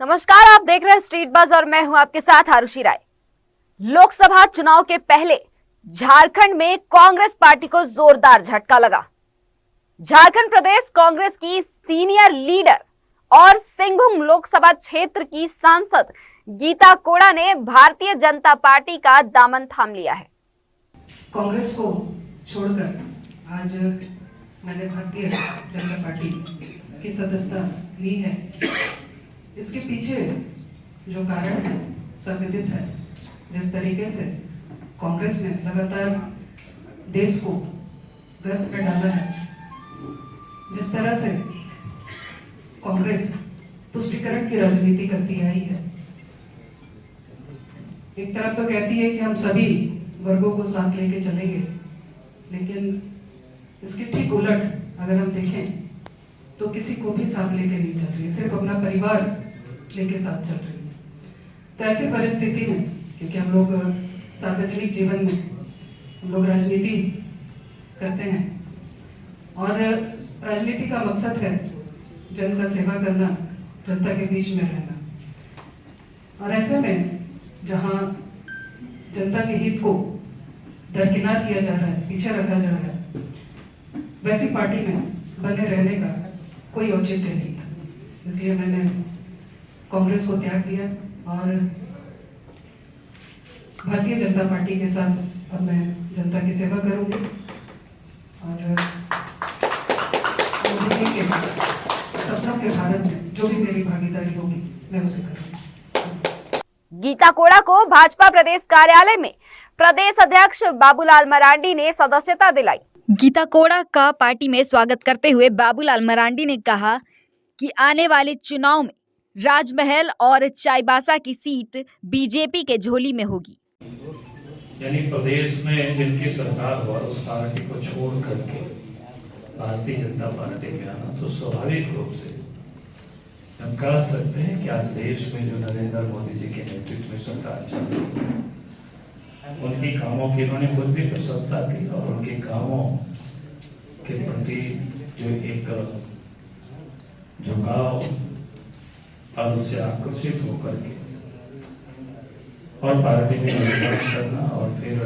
नमस्कार, आप देख रहे हैं स्ट्रीट बज़ और मैं हूं आपके साथ आरुषि राय। लोकसभा चुनाव के पहले झारखंड में कांग्रेस पार्टी को जोरदार झटका लगा। झारखंड प्रदेश कांग्रेस की सीनियर लीडर और सिंहभूम लोकसभा क्षेत्र की सांसद गीता कोड़ा ने भारतीय जनता पार्टी का दामन थाम लिया है। कांग्रेस को छोड़कर आज मैंने भारतीय जनता पार्टी की सदस्यता ली है। इसके पीछे जो कारण है सर्वविदित है। जिस तरीके से कांग्रेस ने लगातार देश को गर्त में डाला है, जिस तरह से कांग्रेस तुष्टीकरण की राजनीति करती आई है। एक तरफ तो कहती है कि हम सभी वर्गों को साथ लेके चलेंगे, लेकिन इसके ठीक उलट अगर हम देखें तो किसी को भी साथ लेके नहीं चल रही है, सिर्फ अपना परिवार लेके साथ चल रही है। तो ऐसी परिस्थिति में, क्योंकि हम लोग सार्वजनिक जीवन में हम लोग राजनीति करते हैं और राजनीति का मकसद है जन का सेवा करना, जनता के बीच में रहना। और ऐसे में जहां जनता के हित को दरकिनार किया जा रहा है, पीछे रखा जा रहा है, वैसी पार्टी में बने रहने का कोई औचित्य नहीं था। इसलिए मैंने कांग्रेस को त्याग दिया और भारतीय जनता पार्टी के साथ अब मैं जनता की सेवा करूंगी और मोदी के सपनों के भारत में जो भी मेरी भागीदारी होगी मैं उसे करूंगी। गीता कोड़ा को भाजपा प्रदेश कार्यालय में प्रदेश अध्यक्ष बाबूलाल मरांडी ने सदस्यता दिलाई। गीता कोड़ा का पार्टी में स्वागत करते हुए बाबूलाल मरांडी ने कहा कि आने वाले चुनाव में राजमहल और चाईबासा की सीट बीजेपी के झोली में होगी। यानी प्रदेश में जिनकी सरकार हुआ उस पार्टी को छोड़ करके भारतीय जनता पार्टी में आना, तो स्वाभाविक रूप से हम कह सकते हैं कि आज देश में जो नरेंद्र मोदी जी के नेतृत्व में सरकार चल रही है, उनके कामों की उन्होंने खुद भी प्रशंसा की और उनके कामों के प्रति जो एक झुकाव और उससे आकर्षित होकर के और पार्टी में योगदान करना और फिर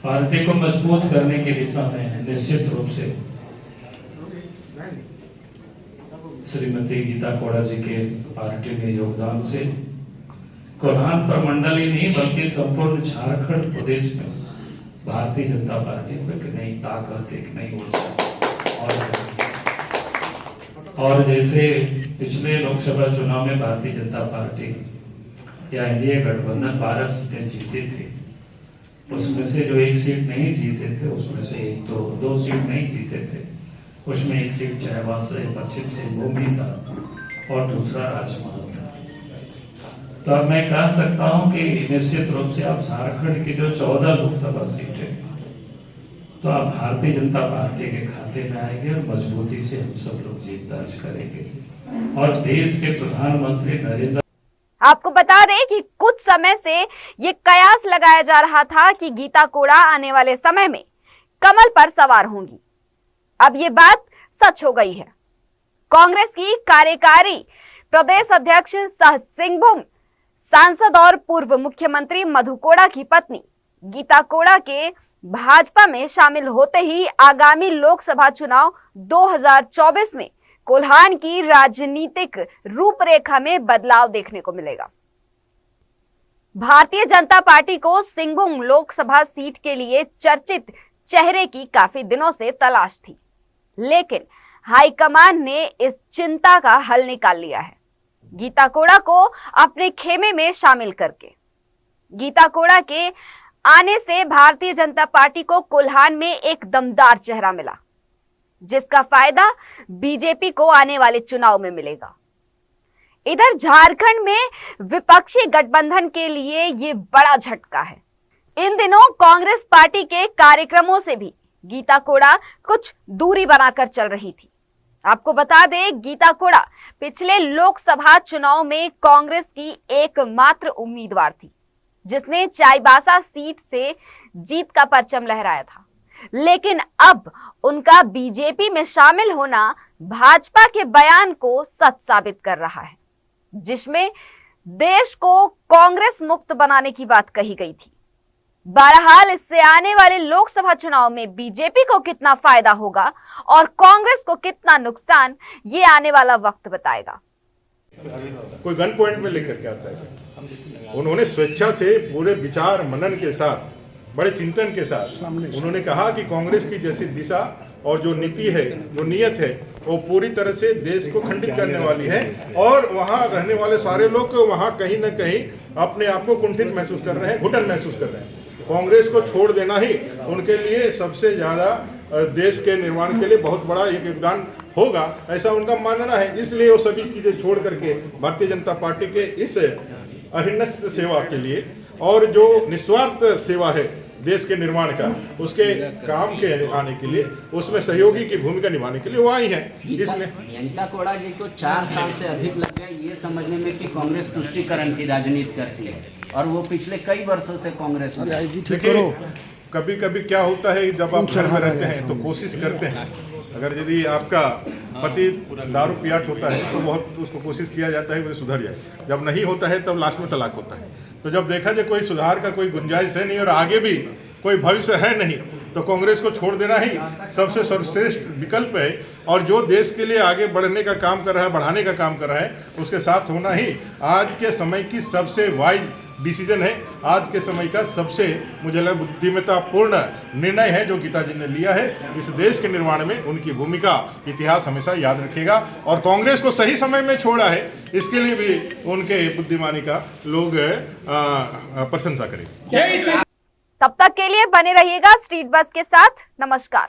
पार्टी को मजबूत करने की दिशा में निश्चित रूप से श्रीमती गीता कोड़ा जी के पार्टी में योगदान से कोल्हान प्रमंडल ही नहीं बल्कि संपूर्ण झारखंड प्रदेश में भारतीय जनता पार्टी को एक नई ताकत, एक नई ऊर्जा और जैसे पिछले लोकसभा चुनाव में भारतीय जनता पार्टी या एनडीए गठबंधन 12 सीटें जीते थे, उसमें से जो एक सीट नहीं जीते थे उसमें से एक तो 2 सीट नहीं जीते थे, उसमें एक सीट चाईबासा पश्चिम सिंहभूम भी था और दूसरा राजमहल था। तो अब मैं कह सकता हूं कि निश्चित रूप से आप झारखंड की जो 14 लोकसभा सीटें तो आप भारतीय जनता पार्टी के खाते में आएंगे और मजबूती से हम सब लोग जीत दर्ज करेंगे और देश के प्रधानमंत्री नरेंद्र। आपको बता दें कि कुछ समय से ये कयास लगाया जा रहा था कि गीता कोड़ा आने वाले समय में कमल पर सवार होंगी। अब ये बात सच हो गई है। कांग्रेस की कार्यकारी प्रदेश अध्यक्ष सह सिंहभूम सांसद और पूर्व मुख्यमंत्री मधु कोड़ा की पत्नी गीता कोड़ा के भाजपा में शामिल होते ही आगामी लोकसभा चुनाव 2024 में कोल्हान की राजनीतिक रूपरेखा में बदलाव देखने को मिलेगा। भारतीय जनता पार्टी को सिंहभूम लोकसभा सीट के लिए चर्चित चेहरे की काफी दिनों से तलाश थी, लेकिन हाईकमान ने इस चिंता का हल निकाल लिया है गीता कोड़ा को अपने खेमे में शामिल करके। गीता कोड़ा के आने से भारतीय जनता पार्टी को कोल्हान में एक दमदार चेहरा मिला, जिसका फायदा बीजेपी को आने वाले चुनाव में मिलेगा। इधर झारखंड में विपक्षी गठबंधन के लिए ये बड़ा झटका है। इन दिनों कांग्रेस पार्टी के कार्यक्रमों से भी गीता कोड़ा कुछ दूरी बनाकर चल रही थी। आपको बता दें, गीता कोड़ा पिछले लोकसभा चुनाव में कांग्रेस की एकमात्र उम्मीदवार थी, जिसने चाईबासा सीट से जीत का परचम लहराया था। लेकिन अब उनका बीजेपी में शामिल होना भाजपा के बयान को सच साबित कर रहा है, जिसमें देश को कांग्रेस मुक्त बनाने की बात कही गई थी। बहरहाल इससे आने वाले लोकसभा चुनाव में बीजेपी को कितना फायदा होगा और कांग्रेस को कितना नुकसान, ये आने वाला वक्त बताएगा। कोई गन पॉइंट में लेकर के आता है। उन्होंने स्वेच्छा से पूरे विचार मनन के साथ, बड़े चिंतन के साथ उन्होंने कहा कि कांग्रेस की जैसी दिशा और जो नीति है, जो नीयत है, वो पूरी तरह से देश को खंडित करने वाली है और वहाँ रहने वाले सारे लोग वहाँ कहीं न कहीं अपने आप को कुंठित महसूस कर रहे हैं, घुटन महसूस कर रहे हैं। कांग्रेस को छोड़ देना ही उनके लिए सबसे ज़्यादा देश के निर्माण के लिए बहुत बड़ा एक योगदान होगा, ऐसा उनका मानना है। इसलिए वो सभी चीज़ें छोड़ करके भारतीय जनता पार्टी के इस अहिर्निश सेवा के लिए और जो निस्वार्थ सेवा है देश के निर्माण का, उसके काम के आने के लिए, उसमें सहयोगी की भूमिका निभाने के लिए वो आई है। इसलिए गीता कोड़ा जी को 4 साल से अधिक लग गया ये समझने में कि कांग्रेस तुष्टीकरण की राजनीति करती है और वो पिछले कई वर्षों से कांग्रेस में। देखिए, कभी कभी क्या होता है, जब आप घर में रहते हैं तो कोशिश करते हैं, अगर यदि आपका पति दारू पियाट होता है तो बहुत उसको कोशिश किया जाता है कि सुधर जाए, जब नहीं होता है तब लास्ट में तलाक होता है। तो जब देखा जाए कोई सुधार का कोई गुंजाइश है नहीं और आगे भी कोई भविष्य है नहीं, तो कांग्रेस को छोड़ देना ही सबसे सर्वश्रेष्ठ विकल्प है। और जो देश के लिए आगे बढ़ने का काम कर रहा है, बढ़ाने का काम कर रहा है, उसके साथ होना ही आज के समय की सबसे वाइज डिसीजन है। आज के समय का सबसे मुझे लगा बुद्धिमत्तापूर्ण निर्णय है जो गीता जी ने लिया है। इस देश के निर्माण में उनकी भूमिका इतिहास हमेशा याद रखेगा और कांग्रेस को सही समय में छोड़ा है, इसके लिए भी उनके बुद्धिमानी का लोग प्रशंसा करेंगे। तब तक के लिए बने रहिएगा स्ट्रीट बस के साथ। नमस्कार।